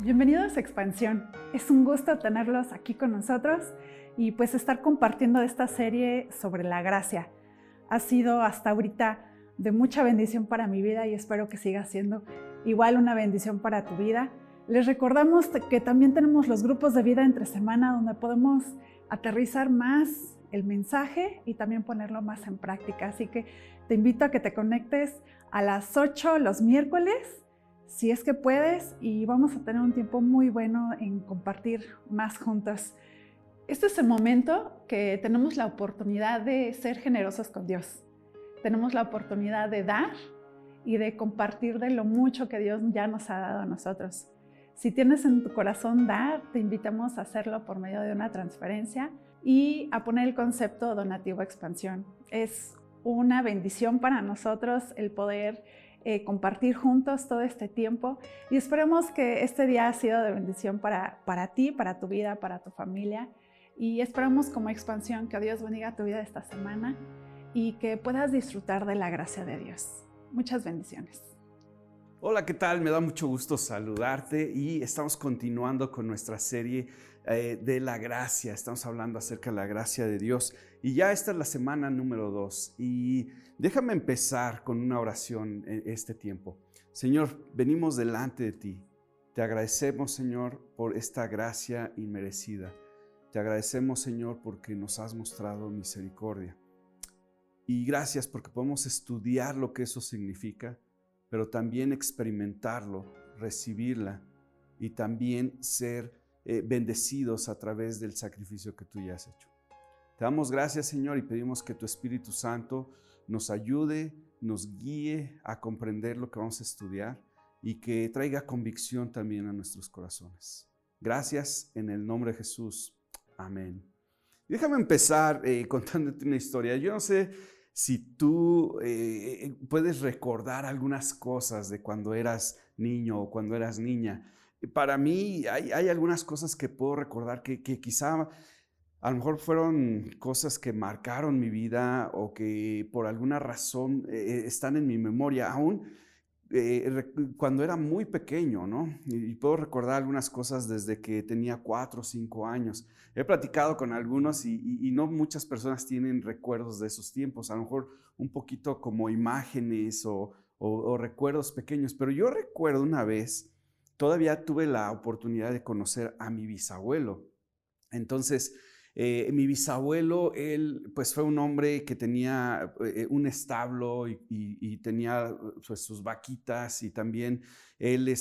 Bienvenidos a Expansión. Es un gusto tenerlos aquí con nosotros y pues estar compartiendo esta serie sobre la gracia. Ha sido hasta ahorita de mucha bendición para mi vida y espero que siga siendo igual una bendición para tu vida. Les recordamos que también tenemos los grupos de vida entre semana donde podemos aterrizar más el mensaje y también ponerlo más en práctica. Así que te invito a que te conectes a las 8 los miércoles, si es que puedes, y vamos a tener un tiempo muy bueno en compartir más juntos. Este es el momento que tenemos la oportunidad de ser generosos con Dios. Tenemos la oportunidad de dar y de compartir de lo mucho que Dios ya nos ha dado a nosotros. Si tienes en tu corazón dar, te invitamos a hacerlo por medio de una transferencia y a poner el concepto donativo expansión. Es una bendición para nosotros el poder compartir juntos todo este tiempo y esperemos que este día ha sido de bendición para ti, para tu vida, para tu familia, y esperamos como Expansión que Dios bendiga tu vida esta semana y que puedas disfrutar de la gracia de Dios. Muchas bendiciones. Hola, ¿qué tal? Me da mucho gusto saludarte y estamos continuando con nuestra serie de la gracia. Estamos hablando acerca de la gracia de Dios y ya esta es la semana número 2 y déjame empezar con una oración en este tiempo. Señor, venimos delante de ti. Te agradecemos, Señor, por esta gracia inmerecida. Te agradecemos, Señor, porque nos has mostrado misericordia. Y gracias porque podemos estudiar lo que eso significa, pero también experimentarlo, recibirla y también ser bendecidos a través del sacrificio que tú ya has hecho. Te damos gracias, Señor, y pedimos que tu Espíritu Santo nos ayude, nos guíe a comprender lo que vamos a estudiar y que traiga convicción también a nuestros corazones. Gracias en el nombre de Jesús. Amén. Déjame empezar contándote una historia. Yo no sé si tú puedes recordar algunas cosas de cuando eras niño o cuando eras niña. Para mí hay algunas cosas que puedo recordar que quizá a lo mejor fueron cosas que marcaron mi vida o que por alguna razón están en mi memoria aún. Cuando era muy pequeño, ¿no? Y puedo recordar algunas cosas desde que tenía 4 o 5 años. He platicado con algunos y no muchas personas tienen recuerdos de esos tiempos, a lo mejor un poquito como imágenes o recuerdos pequeños, pero yo recuerdo una vez, todavía tuve la oportunidad de conocer a mi bisabuelo. Entonces, mi bisabuelo, él pues fue un hombre que tenía un establo y tenía pues, sus vaquitas y también él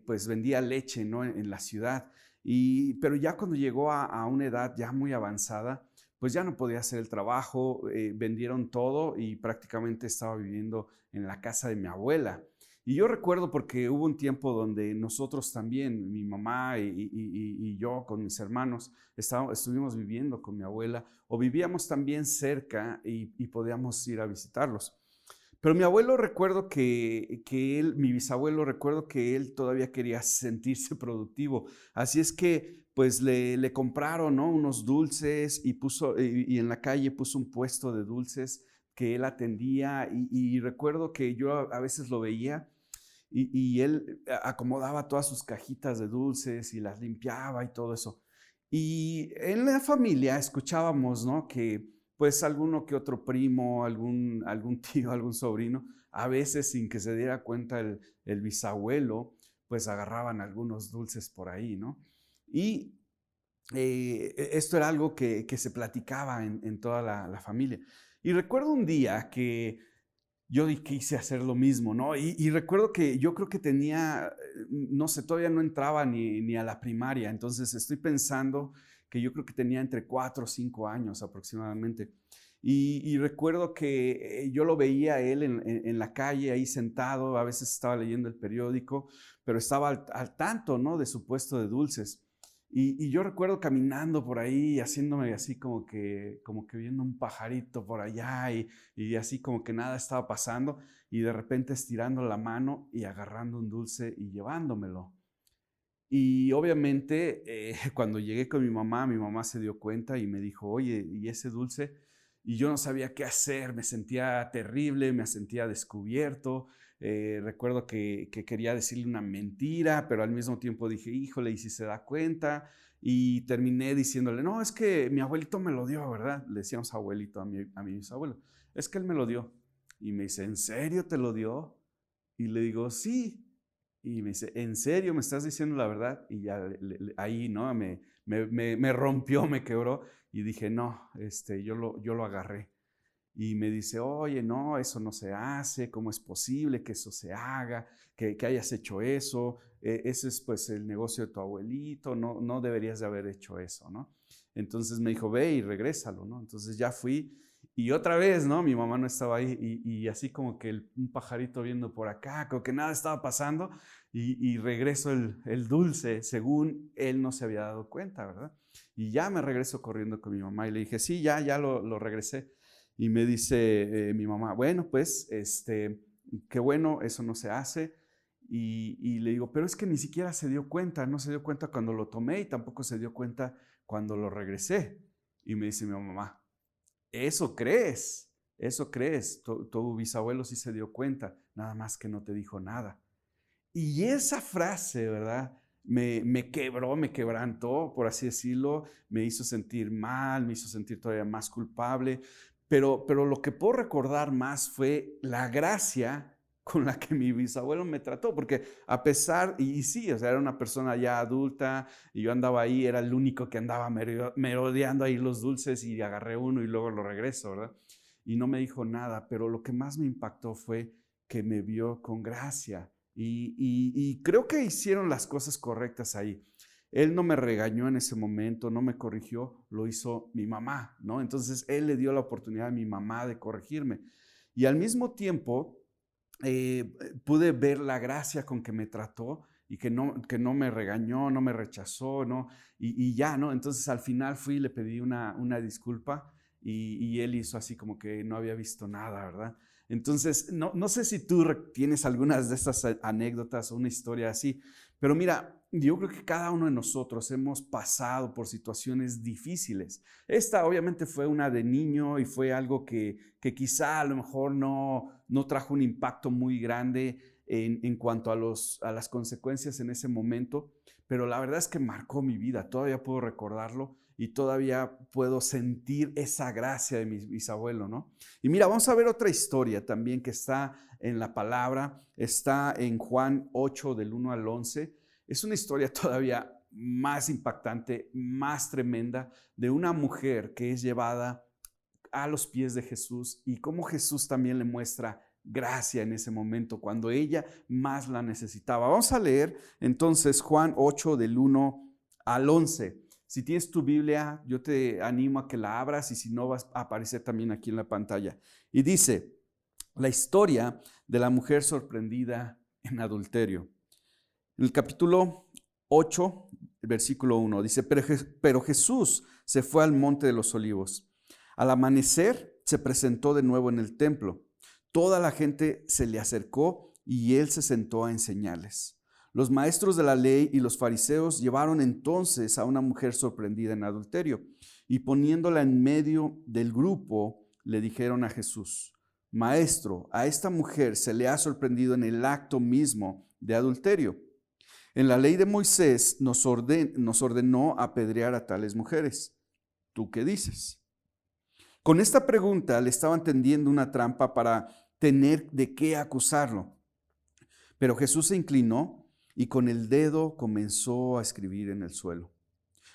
pues vendía leche, ¿no? en la ciudad. Pero ya cuando llegó a una edad ya muy avanzada, pues ya no podía hacer el trabajo, vendieron todo y prácticamente estaba viviendo en la casa de mi abuela. Y yo recuerdo porque hubo un tiempo donde nosotros también, mi mamá y yo con mis hermanos, estuvimos viviendo con mi abuela o vivíamos también cerca y podíamos ir a visitarlos. Pero mi abuelo recuerdo mi bisabuelo recuerdo que él todavía quería sentirse productivo. Así es que pues le compraron, ¿no? unos dulces y en la calle puso un puesto de dulces que él atendía y recuerdo que yo a veces lo veía y él acomodaba todas sus cajitas de dulces y las limpiaba y todo eso. Y en la familia escuchábamos, ¿no? Que pues alguno que otro primo, algún tío, algún sobrino, a veces sin que se diera cuenta el bisabuelo, pues agarraban algunos dulces por ahí, ¿no? Y esto era algo que se platicaba en toda la familia. Y recuerdo un día que yo quise hacer lo mismo, ¿no? Y recuerdo que yo creo que tenía, no sé, todavía no entraba ni a la primaria, entonces estoy pensando que yo creo que tenía entre 4 o 5 años aproximadamente. Y recuerdo que yo lo veía a él en la calle, ahí sentado, a veces estaba leyendo el periódico, pero estaba al tanto, ¿no? De su puesto de dulces. Y yo recuerdo caminando por ahí, haciéndome así como que viendo un pajarito por allá y así como que nada estaba pasando y de repente estirando la mano y agarrando un dulce y llevándomelo. Y obviamente cuando llegué con mi mamá se dio cuenta y me dijo, oye, ¿y ese dulce? Y yo no sabía qué hacer, me sentía terrible, me sentía descubierto, Recuerdo que quería decirle una mentira, pero al mismo tiempo dije, híjole, ¿y si se da cuenta? Y terminé diciéndole, no, es que mi abuelito me lo dio, ¿verdad? Le decíamos abuelito a mi bisabuelo. Es que él me lo dio. Y me dice, ¿en serio te lo dio? Y le digo, sí. Y me dice, ¿en serio me estás diciendo la verdad? Y ya ahí, ¿no? Me rompió, me quebró. Y dije, no, yo lo agarré. Y me dice, oye, no, eso no se hace, ¿cómo es posible que eso se haga, que hayas hecho eso? Ese es pues el negocio de tu abuelito, no deberías de haber hecho eso, ¿no? Entonces me dijo, ve y regrésalo, ¿no? Entonces ya fui y otra vez, ¿no? Mi mamá no estaba ahí y así como que un pajarito viendo por acá, como que nada estaba pasando y regreso el dulce, según él no se había dado cuenta, ¿verdad? Y ya me regreso corriendo con mi mamá y le dije, sí, ya lo regresé. Y me dice mi mamá, bueno, pues, qué bueno, eso no se hace. Y le digo, pero es que ni siquiera se dio cuenta, no se dio cuenta cuando lo tomé y tampoco se dio cuenta cuando lo regresé. Y me dice mi mamá, eso crees, tu bisabuelo sí se dio cuenta, nada más que no te dijo nada. Y esa frase, ¿verdad? Me quebró, me quebrantó, por así decirlo, me hizo sentir mal, me hizo sentir todavía más culpable, pero lo que puedo recordar más fue la gracia con la que mi bisabuelo me trató, porque a pesar, y sí, o sea, era una persona ya adulta, y yo andaba ahí, era el único que andaba merodeando ahí los dulces, y agarré uno y luego lo regreso, ¿verdad? Y no me dijo nada, pero lo que más me impactó fue que me vio con gracia, y creo que hicieron las cosas correctas ahí. Él no me regañó en ese momento, no me corrigió, lo hizo mi mamá, ¿no? Entonces él le dio la oportunidad a mi mamá de corregirme. Y al mismo tiempo pude ver la gracia con que me trató y que no me regañó, no me rechazó, ¿no? Y ya, ¿no? Entonces al final fui y le pedí una disculpa y él hizo así como que no había visto nada, ¿verdad? Entonces, no sé si tú tienes algunas de estas anécdotas o una historia así, pero mira, yo creo que cada uno de nosotros hemos pasado por situaciones difíciles. Esta obviamente fue una de niño y fue algo que quizá a lo mejor no trajo un impacto muy grande en cuanto a las consecuencias en ese momento, pero la verdad es que marcó mi vida, todavía puedo recordarlo y todavía puedo sentir esa gracia de mi bisabuelo, ¿no? Y mira, vamos a ver otra historia también que está en la palabra, está en Juan 8 del 1 al 11. Es una historia todavía más impactante, más tremenda, de una mujer que es llevada a los pies de Jesús y cómo Jesús también le muestra gracia en ese momento, cuando ella más la necesitaba. Vamos a leer entonces Juan 8 del 1 al 11. Si tienes tu Biblia, yo te animo a que la abras y si no, vas a aparecer también aquí en la pantalla. Y dice, la historia de la mujer sorprendida en adulterio. En el capítulo 8, el versículo 1, dice, pero Jesús se fue al monte de los olivos. Al amanecer se presentó de nuevo en el templo. Toda la gente se le acercó y él se sentó a enseñarles. Los maestros de la ley y los fariseos llevaron entonces a una mujer sorprendida en adulterio y poniéndola en medio del grupo le dijeron a Jesús, Maestro, a esta mujer se le ha sorprendido en el acto mismo de adulterio. En la ley de Moisés nos ordenó apedrear a tales mujeres. ¿Tú qué dices? Con esta pregunta le estaban tendiendo una trampa para tener de qué acusarlo. Pero Jesús se inclinó y con el dedo comenzó a escribir en el suelo.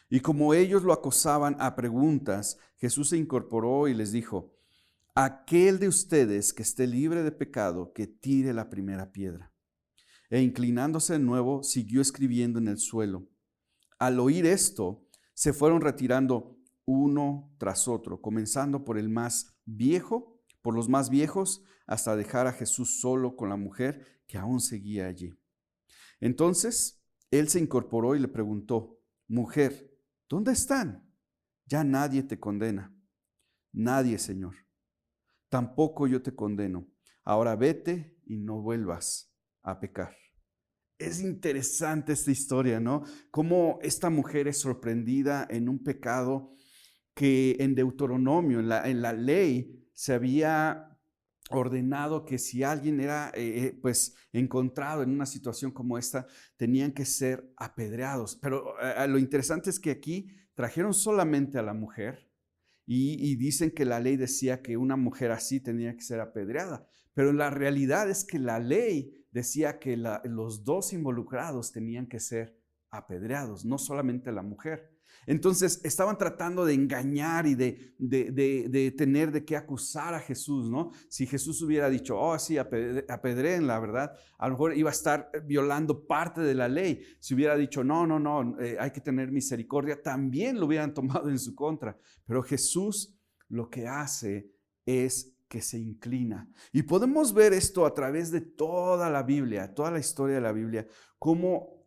Y como ellos lo acosaban a preguntas, Jesús se incorporó y les dijo, aquel de ustedes que esté libre de pecado, que tire la primera piedra. E inclinándose de nuevo, siguió escribiendo en el suelo. Al oír esto, se fueron retirando uno tras otro, comenzando por el más viejo, por los más viejos, hasta dejar a Jesús solo con la mujer que aún seguía allí. Entonces, él se incorporó y le preguntó, mujer, ¿dónde están? Ya nadie te condena. Nadie, Señor. Tampoco yo te condeno. Ahora vete y no vuelvas a pecar. Es interesante esta historia, ¿no? Cómo esta mujer es sorprendida en un pecado que en Deuteronomio, en la ley, se había ordenado que si alguien era pues encontrado en una situación como esta, tenían que ser apedreados. Pero lo interesante es que aquí trajeron solamente a la mujer y dicen que la ley decía que una mujer así tenía que ser apedreada. Pero la realidad es que la ley decía que los dos involucrados tenían que ser apedreados, no solamente la mujer. Entonces estaban tratando de engañar y de tener de qué acusar a Jesús, ¿no? Si Jesús hubiera dicho, oh sí, apedreen, la verdad, a lo mejor iba a estar violando parte de la ley. Si hubiera dicho, no, no, no, hay que tener misericordia, también lo hubieran tomado en su contra. Pero Jesús lo que hace es que se inclina. Y podemos ver esto a través de toda la Biblia, toda la historia de la Biblia, cómo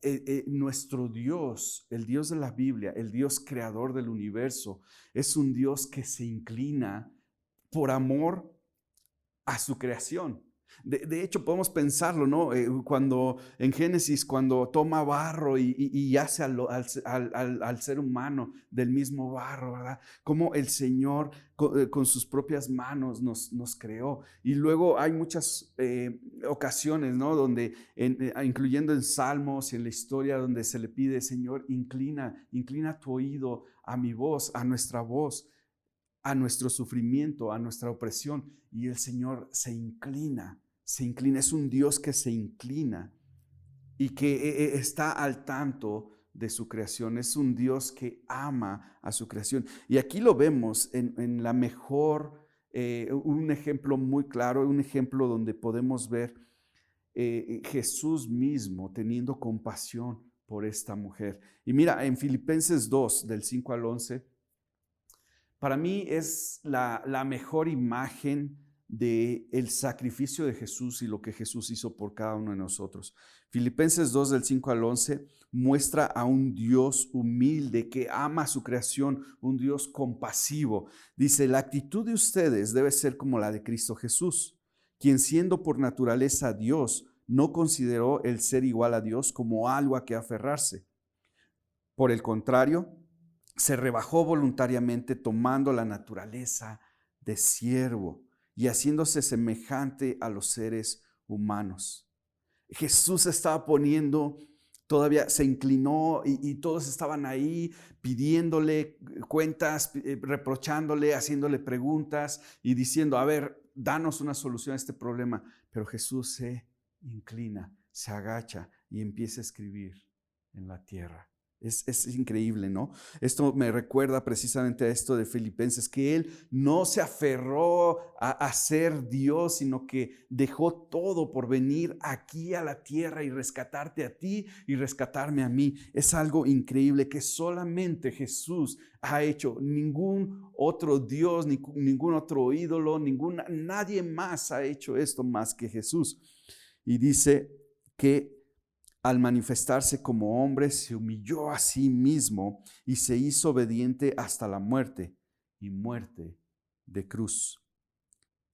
nuestro Dios, el Dios de la Biblia, el Dios creador del universo, es un Dios que se inclina por amor a su creación. De hecho, podemos pensarlo, ¿no? Cuando en Génesis, cuando toma barro y hace al ser humano del mismo barro, ¿verdad? Como el Señor con sus propias manos nos creó. Y luego hay muchas ocasiones, ¿no? Donde, incluyendo en Salmos y en la historia, donde se le pide, Señor, inclina tu oído a mi voz, a nuestra voz, a nuestro sufrimiento, a nuestra opresión, y el Señor se inclina, es un Dios que se inclina y que está al tanto de su creación, es un Dios que ama a su creación. Y aquí lo vemos en la mejor, un ejemplo muy claro, un ejemplo donde podemos ver Jesús mismo teniendo compasión por esta mujer. Y mira, en Filipenses 2, del 5 al 11, para mí es la mejor imagen del sacrificio de Jesús y lo que Jesús hizo por cada uno de nosotros. Filipenses 2 del 5 al 11 muestra a un Dios humilde que ama su creación, un Dios compasivo. Dice, la actitud de ustedes debe ser como la de Cristo Jesús, quien siendo por naturaleza Dios, no consideró el ser igual a Dios como algo a que aferrarse. Por el contrario, se rebajó voluntariamente tomando la naturaleza de siervo y haciéndose semejante a los seres humanos. Jesús estaba poniendo, todavía se inclinó y todos estaban ahí pidiéndole cuentas, reprochándole, haciéndole preguntas y diciendo, a ver, danos una solución a este problema. Pero Jesús se inclina, se agacha y empieza a escribir en la tierra. Es increíble, ¿no? Esto me recuerda precisamente a esto de Filipenses, que él no se aferró a ser Dios, sino que dejó todo por venir aquí a la tierra y rescatarte a ti y rescatarme a mí. Es algo increíble que solamente Jesús ha hecho. Ningún otro Dios, ningún otro ídolo, nadie más ha hecho esto más que Jesús. Y dice que al manifestarse como hombre, se humilló a sí mismo y se hizo obediente hasta la muerte y muerte de cruz.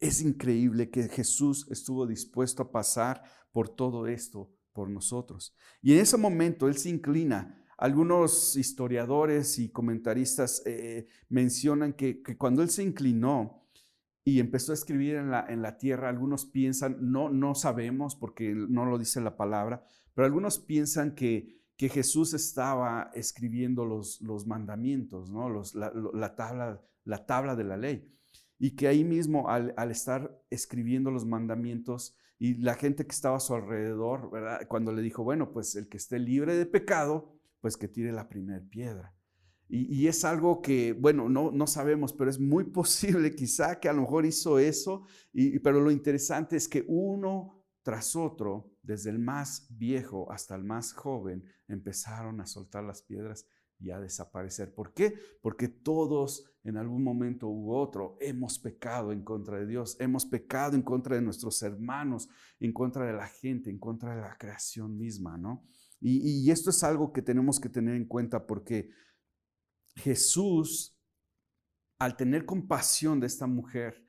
Es increíble que Jesús estuvo dispuesto a pasar por todo esto por nosotros. Y en ese momento Él se inclina. Algunos historiadores y comentaristas mencionan que cuando Él se inclinó y empezó a escribir en la tierra, algunos piensan, no sabemos porque no lo dice la palabra, pero algunos piensan que Jesús estaba escribiendo los mandamientos, ¿no? La tabla de la ley. Y que ahí mismo al estar escribiendo los mandamientos y la gente que estaba a su alrededor, ¿verdad? Cuando le dijo, bueno, pues el que esté libre de pecado, pues que tire la primera piedra. Y es algo que, bueno, no sabemos, pero es muy posible quizá que a lo mejor hizo eso, pero lo interesante es que uno tras otro, desde el más viejo hasta el más joven, empezaron a soltar las piedras y a desaparecer. ¿Por qué? Porque todos en algún momento u otro hemos pecado en contra de Dios, hemos pecado en contra de nuestros hermanos, en contra de la gente, en contra de la creación misma, ¿no? Y esto es algo que tenemos que tener en cuenta porque Jesús, al tener compasión de esta mujer,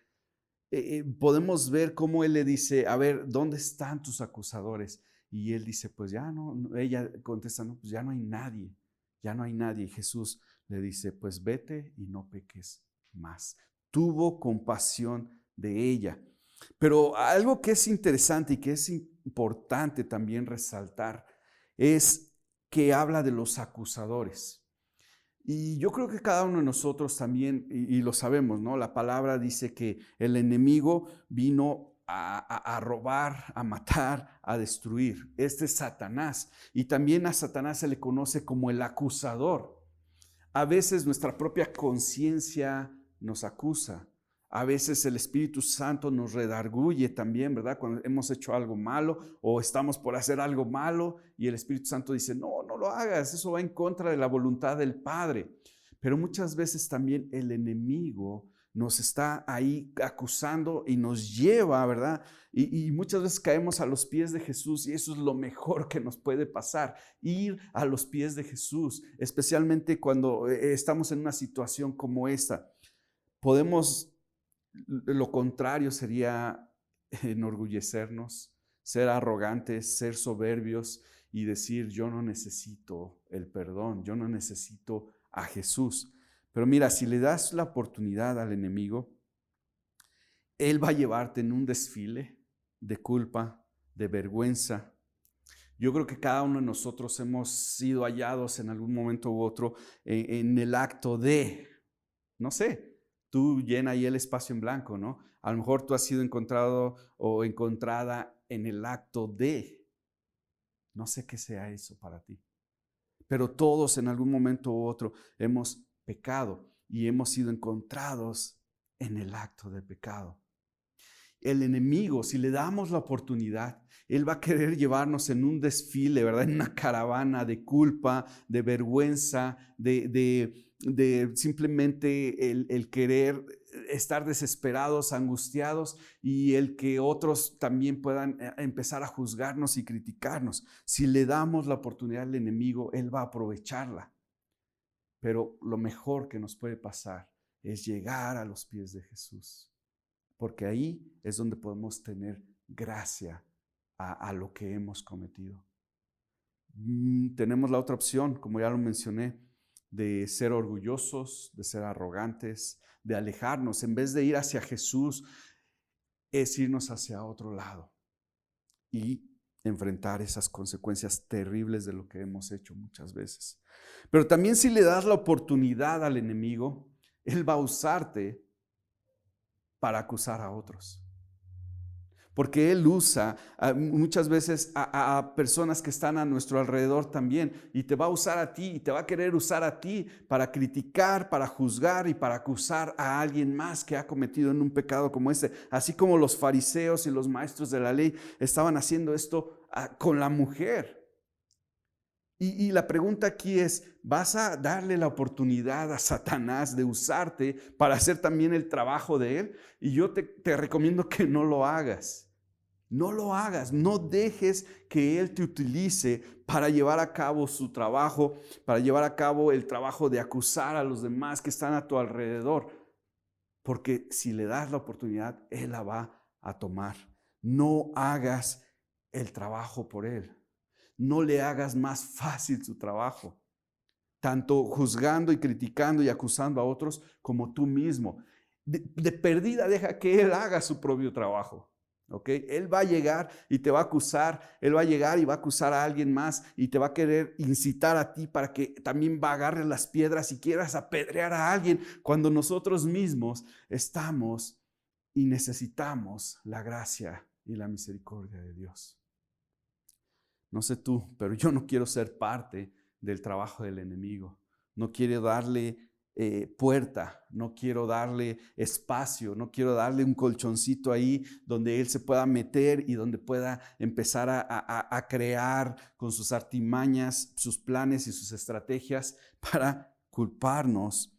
podemos ver cómo Él le dice, a ver, ¿dónde están tus acusadores? Y Él dice, pues ya no, ella contesta, no, pues ya no hay nadie, ya no hay nadie. Y Jesús le dice, pues vete y no peques más. Tuvo compasión de ella. Pero algo que es interesante y que es importante también resaltar es que habla de los acusadores. Y yo creo que cada uno de nosotros también, y lo sabemos, ¿no? La palabra dice que el enemigo vino a robar, a matar, a destruir. Este es Satanás. Y también a Satanás se le conoce como el acusador. A veces nuestra propia conciencia nos acusa. A veces el Espíritu Santo nos redarguye también, ¿verdad? Cuando hemos hecho algo malo o estamos por hacer algo malo y el Espíritu Santo dice, no, no lo hagas, eso va en contra de la voluntad del Padre. Pero muchas veces también el enemigo nos está ahí acusando y nos lleva, ¿verdad? Y muchas veces caemos a los pies de Jesús y eso es lo mejor que nos puede pasar, ir a los pies de Jesús, especialmente cuando estamos en una situación como esta. Lo contrario sería enorgullecernos, ser arrogantes, ser soberbios y decir, yo no necesito el perdón, yo no necesito a Jesús. Pero mira, si le das la oportunidad al enemigo, él va a llevarte en un desfile de culpa, de vergüenza. Yo creo que cada uno de nosotros hemos sido hallados en algún momento u otro en el acto de, no sé, tú llena ahí el espacio en blanco, ¿no? A lo mejor tú has sido encontrado o encontrada en el acto de, no sé qué sea eso para ti, pero todos en algún momento u otro hemos pecado y hemos sido encontrados en el acto de pecado. El enemigo, si le damos la oportunidad, él va a querer llevarnos en un desfile, ¿verdad? En una caravana de culpa, de vergüenza, de simplemente el querer estar desesperados, angustiados y el que otros también puedan empezar a juzgarnos y criticarnos. Si le damos la oportunidad al enemigo, él va a aprovecharla. Pero lo mejor que nos puede pasar es llegar a los pies de Jesús, porque ahí es donde podemos tener gracia a lo que hemos cometido. Tenemos la otra opción, como ya lo mencioné, de ser orgullosos, de ser arrogantes, de alejarnos. En vez de ir hacia Jesús, es irnos hacia otro lado y enfrentar esas consecuencias terribles de lo que hemos hecho muchas veces. Pero también si le das la oportunidad al enemigo, él va a usarte para acusar a otros. Porque él usa muchas veces a personas que están a nuestro alrededor también y te va a usar a ti y te va a querer usar a ti para criticar, para juzgar y para acusar a alguien más que ha cometido en un pecado como este. Así como los fariseos y los maestros de la ley estaban haciendo esto con la mujer. Y la pregunta aquí es, ¿vas a darle la oportunidad a Satanás de usarte para hacer también el trabajo de él? Y yo te recomiendo que no lo hagas. No lo hagas, no dejes que él te utilice para llevar a cabo su trabajo, para llevar a cabo el trabajo de acusar a los demás que están a tu alrededor. Porque si le das la oportunidad, él la va a tomar. No hagas el trabajo por él. No le hagas más fácil su trabajo, tanto juzgando y criticando y acusando a otros como tú mismo. De perdida deja que él haga su propio trabajo. ¿Okay? Él va a llegar y te va a acusar, él va a llegar y va a acusar a alguien más y te va a querer incitar a ti para que también agarres las piedras y quieras apedrear a alguien cuando nosotros mismos estamos y necesitamos la gracia y la misericordia de Dios. No sé tú, pero yo no quiero ser parte del trabajo del enemigo. No quiero darle puerta, no quiero darle espacio, no quiero darle un colchoncito ahí donde él se pueda meter y donde pueda empezar a crear con sus artimañas, sus planes y sus estrategias para culparnos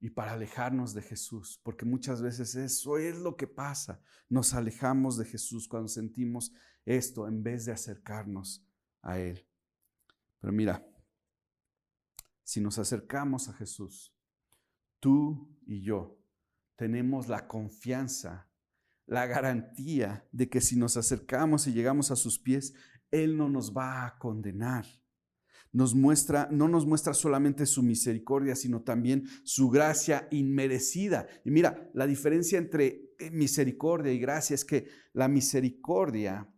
y para alejarnos de Jesús, porque muchas veces eso es lo que pasa. Nos alejamos de Jesús cuando sentimos esto en vez de acercarnos a Él. Pero mira, si nos acercamos a Jesús, tú y yo tenemos la confianza, la garantía de que si nos acercamos y llegamos a sus pies, Él no nos va a condenar. no nos muestra solamente su misericordia, sino también su gracia inmerecida. Y mira, la diferencia entre misericordia y gracia es que la misericordia,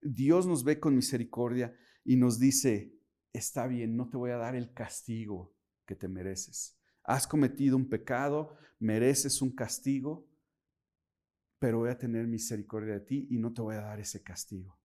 Dios nos ve con misericordia y nos dice, está bien, no te voy a dar el castigo que te mereces. Has cometido un pecado, mereces un castigo, pero voy a tener misericordia de ti y no te voy a dar ese castigo.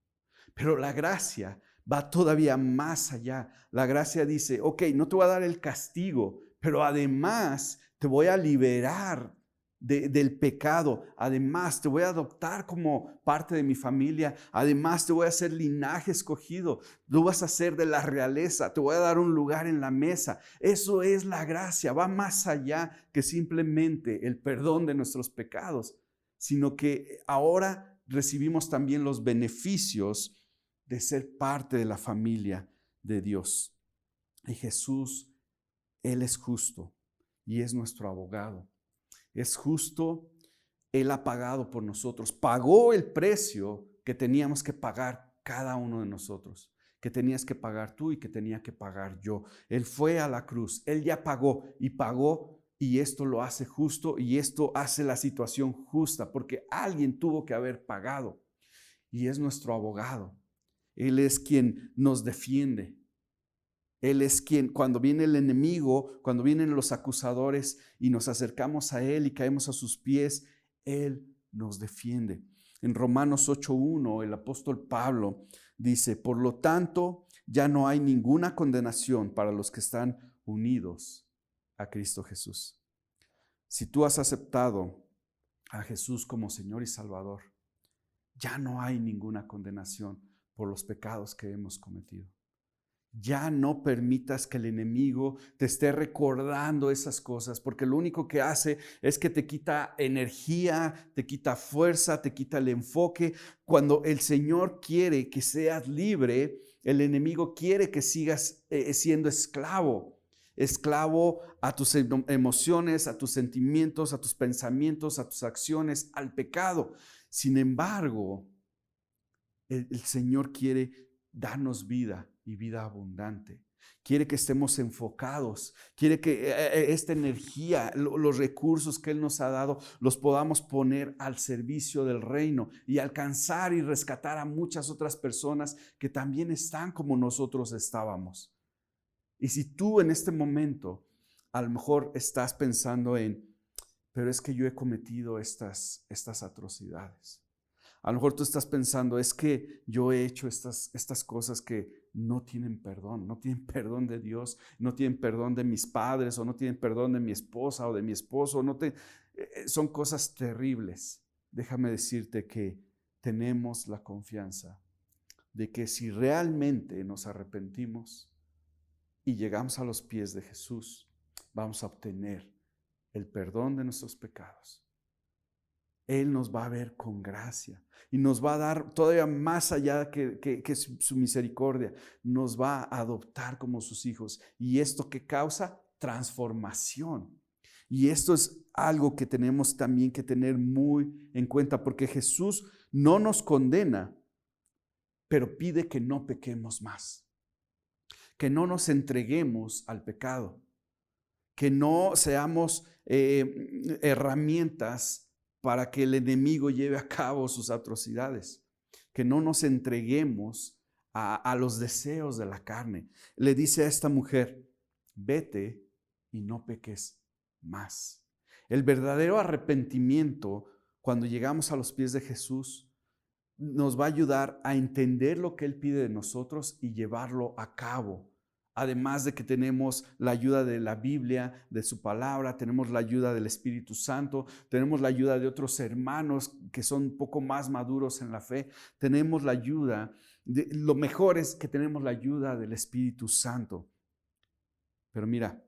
Pero la gracia va todavía más allá. La gracia dice, ok, no te voy a dar el castigo, pero además te voy a liberar del pecado. Además te voy a adoptar como parte de mi familia. Además te voy a hacer linaje escogido. Tú vas a ser de la realeza. Te voy a dar un lugar en la mesa. Eso es la gracia. Va más allá que simplemente el perdón de nuestros pecados, sino que ahora recibimos también los beneficios de ser parte de la familia de Dios. Y Jesús, Él es justo y es nuestro abogado. Es justo, Él ha pagado por nosotros, pagó el precio que teníamos que pagar cada uno de nosotros, que tenías que pagar tú y que tenía que pagar yo. Él fue a la cruz, Él ya pagó y esto lo hace justo y esto hace la situación justa porque alguien tuvo que haber pagado y es nuestro abogado. Él es quien nos defiende. Él es quien, cuando viene el enemigo, cuando vienen los acusadores y nos acercamos a Él y caemos a sus pies, Él nos defiende. En Romanos 8:1, el apóstol Pablo dice, por lo tanto, ya no hay ninguna condenación para los que están unidos a Cristo Jesús. Si tú has aceptado a Jesús como Señor y Salvador, ya no hay ninguna condenación por los pecados que hemos cometido. Ya no permitas que el enemigo te esté recordando esas cosas, porque lo único que hace es que te quita energía, te quita fuerza, te quita el enfoque. Cuando el Señor quiere que seas libre, el enemigo quiere que sigas siendo esclavo a tus emociones, a tus sentimientos, a tus pensamientos, a tus acciones, al pecado. Sin embargo, el Señor quiere darnos vida y vida abundante. Quiere que estemos enfocados. Quiere que esta energía, los recursos que Él nos ha dado, los podamos poner al servicio del reino y alcanzar y rescatar a muchas otras personas que también están como nosotros estábamos. Y si tú en este momento a lo mejor estás pensando pero es que yo he cometido estas atrocidades. A lo mejor tú estás pensando, es que yo he hecho estas cosas que no tienen perdón de Dios, no tienen perdón de mis padres o no tienen perdón de mi esposa o de mi esposo, son cosas terribles. Déjame decirte que tenemos la confianza de que si realmente nos arrepentimos y llegamos a los pies de Jesús, vamos a obtener el perdón de nuestros pecados. Él nos va a ver con gracia y nos va a dar todavía más allá que su misericordia. Nos va a adoptar como sus hijos. ¿Y esto qué causa? Transformación. Y esto es algo que tenemos también que tener muy en cuenta, porque Jesús no nos condena, pero pide que no pequemos más, que no nos entreguemos al pecado, que no seamos herramientas para que el enemigo lleve a cabo sus atrocidades, que no nos entreguemos a los deseos de la carne. Le dice a esta mujer, vete y no peques más. El verdadero arrepentimiento, cuando llegamos a los pies de Jesús, nos va a ayudar a entender lo que Él pide de nosotros y llevarlo a cabo. Además de que tenemos la ayuda de la Biblia, de su palabra, tenemos la ayuda del Espíritu Santo, tenemos la ayuda de otros hermanos que son un poco más maduros en la fe, tenemos la ayuda, lo mejor es que tenemos la ayuda del Espíritu Santo. Pero mira,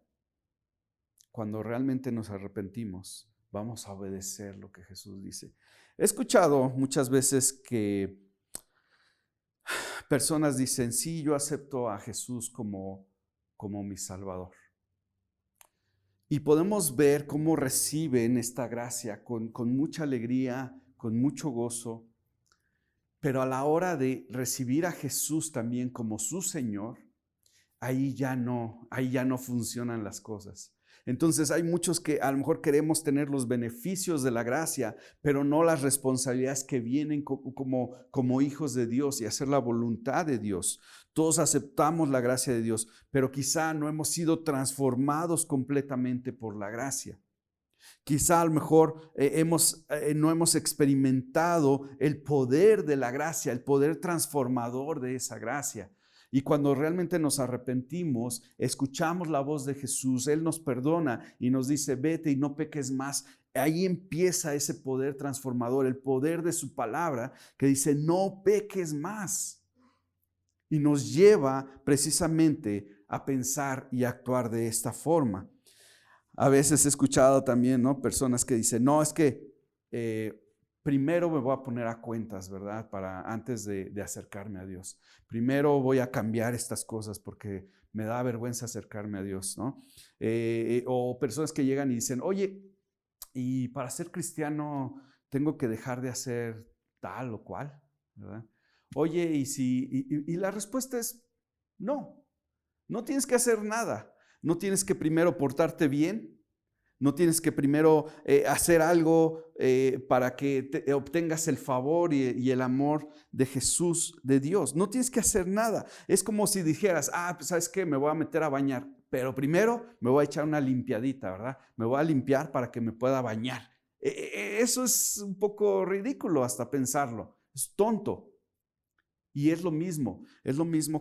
cuando realmente nos arrepentimos, vamos a obedecer lo que Jesús dice. He escuchado muchas veces que personas dicen, sí, yo acepto a Jesús como mi Salvador. Y podemos ver cómo reciben esta gracia con mucha alegría, con mucho gozo. Pero a la hora de recibir a Jesús también como su Señor, ahí ya no funcionan las cosas. Entonces hay muchos que a lo mejor queremos tener los beneficios de la gracia, pero no las responsabilidades que vienen como hijos de Dios y hacer la voluntad de Dios. Todos aceptamos la gracia de Dios, pero quizá no hemos sido transformados completamente por la gracia. Quizá a lo mejor no hemos experimentado el poder de la gracia, el poder transformador de esa gracia. Y cuando realmente nos arrepentimos, escuchamos la voz de Jesús, Él nos perdona y nos dice, vete y no peques más. Ahí empieza ese poder transformador, el poder de su palabra que dice, no peques más. Y nos lleva precisamente a pensar y actuar de esta forma. A veces he escuchado también, ¿no?, personas que dicen, no, es que primero me voy a poner a cuentas, ¿verdad? Antes de acercarme a Dios. Primero voy a cambiar estas cosas porque me da vergüenza acercarme a Dios, ¿no? O personas que llegan y dicen, oye, y para ser cristiano tengo que dejar de hacer tal o cual, ¿verdad? Oye, y la respuesta es no. No tienes que hacer nada. No tienes que primero portarte bien. No tienes que primero hacer algo para que obtengas el favor y el amor de Jesús, de Dios. No tienes que hacer nada. Es como si dijeras, pues ¿sabes qué? Me voy a meter a bañar, pero primero me voy a echar una limpiadita, ¿verdad? Me voy a limpiar para que me pueda bañar. Eso es un poco ridículo hasta pensarlo. Es tonto. Y es lo mismo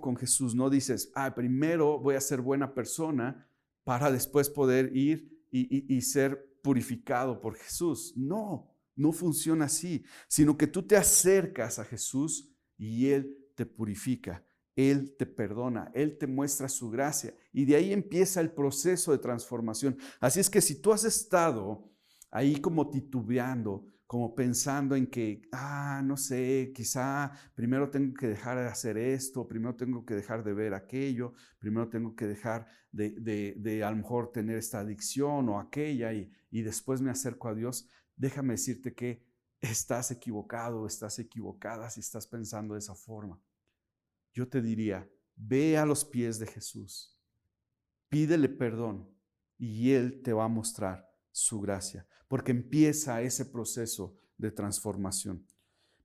con Jesús. No dices, primero voy a ser buena persona para después poder ir y ser purificado por Jesús. No funciona así, sino que tú te acercas a Jesús y Él te purifica, Él te perdona, Él te muestra su gracia y de ahí empieza el proceso de transformación. Así es que si tú has estado ahí como titubeando, como pensando en que, no sé, quizá primero tengo que dejar de hacer esto, primero tengo que dejar de ver aquello, primero tengo que dejar de a lo mejor tener esta adicción o aquella y después me acerco a Dios, déjame decirte que estás equivocado, estás equivocada si estás pensando de esa forma. Yo te diría, ve a los pies de Jesús, pídele perdón y Él te va a mostrar su gracia, porque empieza ese proceso de transformación.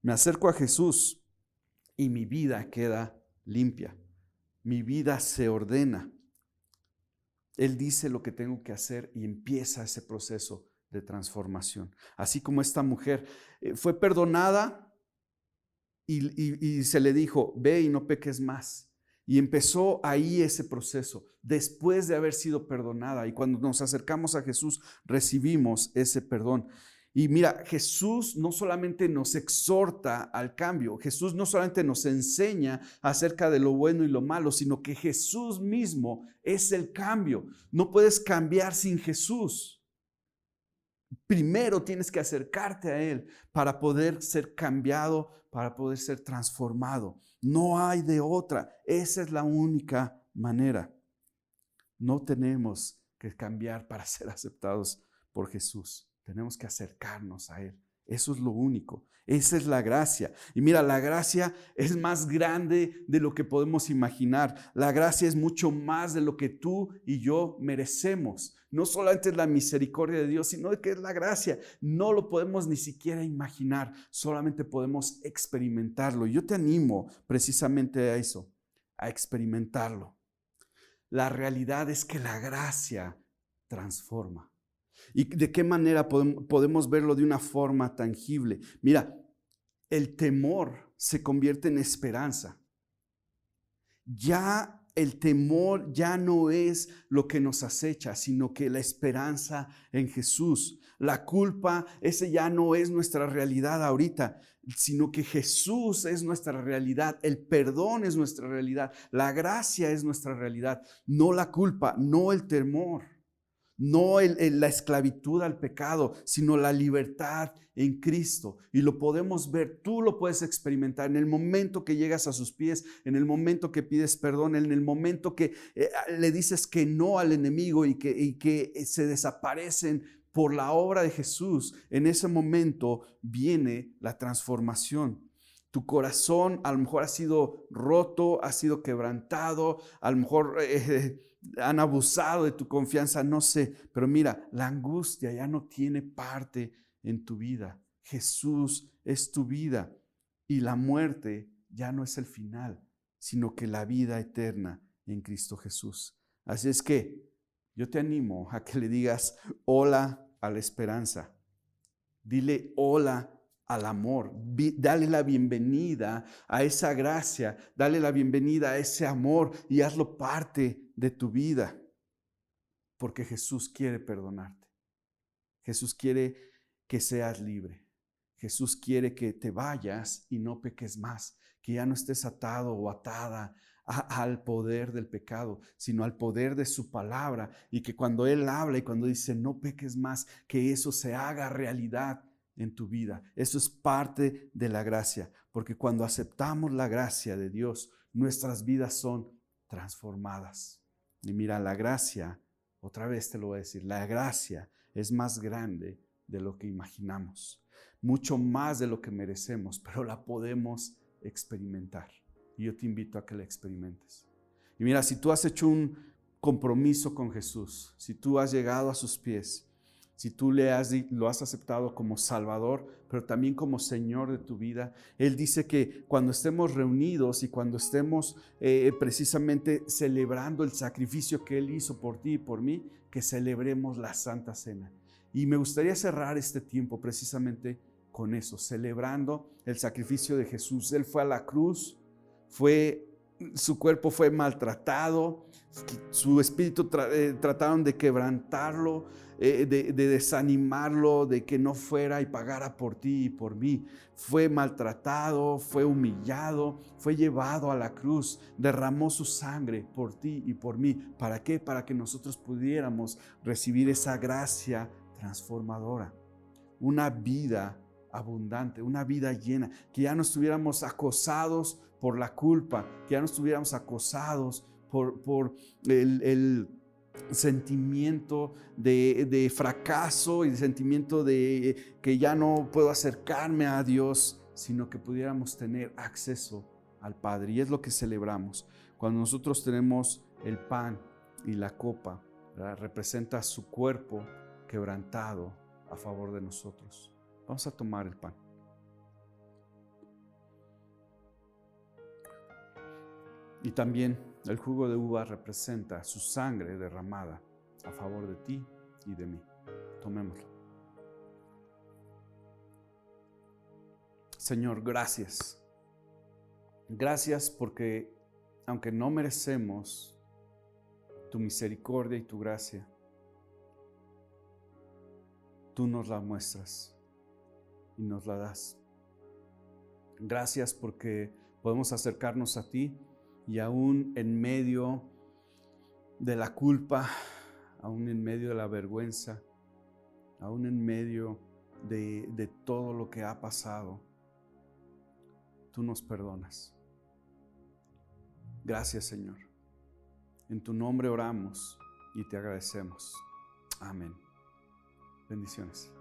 Me acerco a Jesús y mi vida queda limpia, mi vida se ordena. Él dice lo que tengo que hacer y empieza ese proceso de transformación. Así como esta mujer fue perdonada y se le dijo, ve y no peques más. Y empezó ahí ese proceso, después de haber sido perdonada. Y cuando nos acercamos a Jesús, recibimos ese perdón. Y mira, Jesús no solamente nos exhorta al cambio, Jesús no solamente nos enseña acerca de lo bueno y lo malo, sino que Jesús mismo es el cambio. No puedes cambiar sin Jesús. Primero tienes que acercarte a Él para poder ser cambiado, para poder ser transformado. No hay de otra. Esa es la única manera. No tenemos que cambiar para ser aceptados por Jesús. Tenemos que acercarnos a Él. Eso es lo único. Esa es la gracia. Y mira, la gracia es más grande de lo que podemos imaginar. La gracia es mucho más de lo que tú y yo merecemos. No solamente es la misericordia de Dios, sino que es la gracia. No lo podemos ni siquiera imaginar. Solamente podemos experimentarlo. Yo te animo precisamente a eso, a experimentarlo. La realidad es que la gracia transforma. ¿Y de qué manera podemos verlo de una forma tangible? Mira, el temor se convierte en esperanza. Ya el temor ya no es lo que nos acecha, sino que la esperanza en Jesús. La culpa, ese ya no es nuestra realidad ahorita, sino que Jesús es nuestra realidad. El perdón es nuestra realidad. La gracia es nuestra realidad. No la culpa, no el temor. No la esclavitud al pecado, sino la libertad en Cristo. Y lo podemos ver, tú lo puedes experimentar en el momento que llegas a sus pies, en el momento que pides perdón, en el momento que le dices que no al enemigo y que se desaparecen por la obra de Jesús. En ese momento viene la transformación. Tu corazón a lo mejor ha sido roto, ha sido quebrantado, a lo mejor han abusado de tu confianza, no sé. Pero mira, la angustia ya no tiene parte en tu vida. Jesús es tu vida y la muerte ya no es el final, sino que la vida eterna en Cristo Jesús. Así es que yo te animo a que le digas hola a la esperanza. Dile hola al amor. Dale la bienvenida a esa gracia. Dale la bienvenida a ese amor y hazlo parte de tu vida. Porque Jesús quiere perdonarte. Jesús quiere que seas libre. Jesús quiere que te vayas y no peques más, que ya no estés atado o atada al poder del pecado, sino al poder de su palabra, y que cuando Él habla y cuando dice no peques más, que eso se haga realidad en tu vida. Eso es parte de la gracia, porque cuando aceptamos la gracia de Dios, nuestras vidas son transformadas. Y mira, la gracia, otra vez te lo voy a decir, la gracia es más grande de lo que imaginamos, mucho más de lo que merecemos, pero la podemos experimentar. Y yo te invito a que la experimentes. Y mira, si tú has hecho un compromiso con Jesús, si tú has llegado a sus pies, si tú lo has aceptado como Salvador, pero también como Señor de tu vida, Él dice que cuando estemos reunidos y cuando estemos precisamente celebrando el sacrificio que Él hizo por ti y por mí, que celebremos la Santa Cena. Y me gustaría cerrar este tiempo precisamente con eso, celebrando el sacrificio de Jesús. Él fue a la cruz, su cuerpo fue maltratado, su espíritu trataron de quebrantarlo, de desanimarlo, de que no fuera y pagara por ti y por mí. Fue maltratado, fue humillado, fue llevado a la cruz, derramó su sangre por ti y por mí. ¿Para qué? Para que nosotros pudiéramos recibir esa gracia transformadora, una vida abundante, una vida llena, que ya no estuviéramos acosados por la culpa, que ya no estuviéramos acosados por el sentimiento de fracaso y el sentimiento de que ya no puedo acercarme a Dios, sino que pudiéramos tener acceso al Padre. Y es lo que celebramos. Cuando nosotros tenemos el pan y la copa, ¿verdad? Representa su cuerpo quebrantado a favor de nosotros. Vamos a tomar el pan. Y también el jugo de uva representa su sangre derramada a favor de ti y de mí. Tomémoslo. Señor, gracias. Gracias porque aunque no merecemos tu misericordia y tu gracia, tú nos la muestras y nos la das. Gracias porque podemos acercarnos a ti y aún en medio de la culpa, aún en medio de la vergüenza, aún en medio de todo lo que ha pasado, tú nos perdonas. Gracias, Señor. En tu nombre oramos y te agradecemos. Amén. Bendiciones.